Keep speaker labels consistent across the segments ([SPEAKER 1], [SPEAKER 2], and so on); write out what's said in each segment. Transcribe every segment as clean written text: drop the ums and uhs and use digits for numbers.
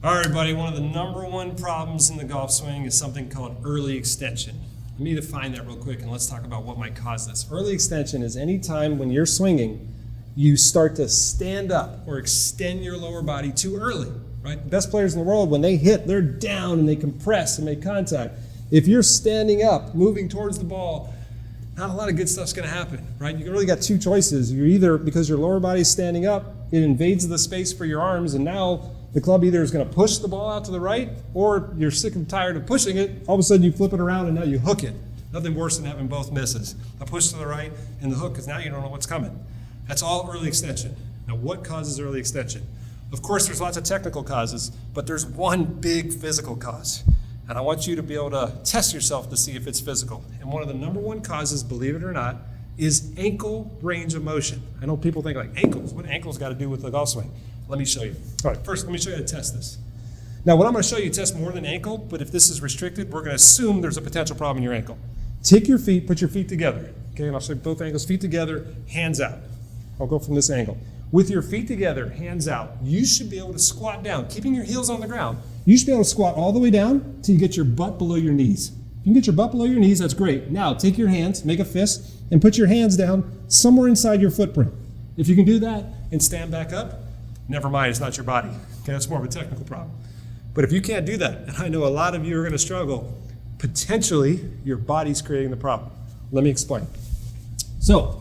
[SPEAKER 1] All right, everybody, one of the #1 problems in the golf swing is something called early extension. Let me define that real quick and let's talk about what might cause this. Early extension is any time when you're swinging, you start to stand up or extend your lower body too early, right? The best players in the world, when they hit, they're down and they compress and make contact. If you're standing up, moving towards the ball, not a lot of good stuff's gonna happen, right? You really got two choices. You're either, because your lower body's standing up, it invades the space for your arms, and now the club either is going to push the ball out to the right, or you're sick and tired of pushing it. All of a sudden you flip it around and now you hook it. Nothing worse than having both misses. A push to the right and the hook, because now you don't know what's coming. That's all early extension. Now, what causes early extension? Of course, there's lots of technical causes, but there's one big physical cause. And I want you to be able to test yourself to see if it's physical. And one of the #1 causes, believe it or not, is ankle range of motion. I know people think like ankles. What ankles got to do with the golf swing? Let me show you. All right, first let me show you how to test this. Now what I'm going to show you tests more than ankle, but if this is restricted, we're going to assume there's a potential problem in your ankle. Take your feet, put your feet together. Okay, and I'll show you both ankles, feet together, hands out. I'll go from this angle. With your feet together, hands out, you should be able to squat down, keeping your heels on the ground. You should be able to squat all the way down until you get your butt below your knees. If you can get your butt below your knees, that's great. Now take your hands, make a fist, and put your hands down somewhere inside your footprint. If you can do that and stand back up, never mind, it's not your body. Okay, that's more of a technical problem. But if you can't do that, and I know a lot of you are going to struggle, potentially your body's creating the problem. Let me explain. So,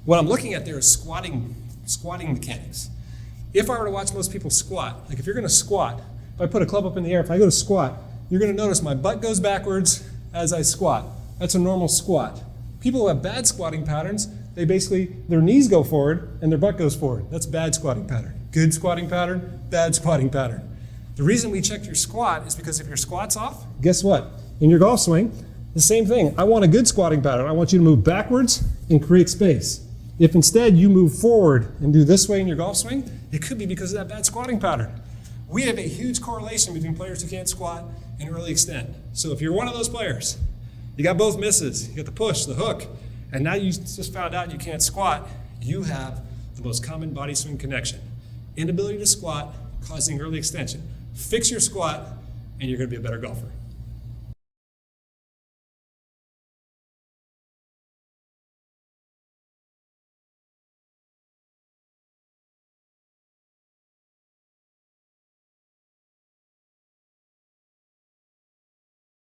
[SPEAKER 1] what I'm looking at there is squatting mechanics. If I were to watch most people squat, like if you're going to squat, if I put a club up in the air, if I go to squat, you're going to notice my butt goes backwards as I squat. That's a normal squat. People who have bad squatting patterns, they basically, their knees go forward and their butt goes forward. That's bad squatting pattern. Good squatting pattern, bad squatting pattern. The reason we check your squat is because if your squat's off, guess what? In your golf swing, the same thing. I want a good squatting pattern. I want you to move backwards and create space. If instead you move forward and do this way in your golf swing, it could be because of that bad squatting pattern. We have a huge correlation between players who can't squat and early extend. So if you're one of those players, you got both misses, you got the push, the hook, and now you just found out you can't squat, you have the most common body swing connection. Inability to squat causing early extension. Fix your squat and you're going to be a better golfer.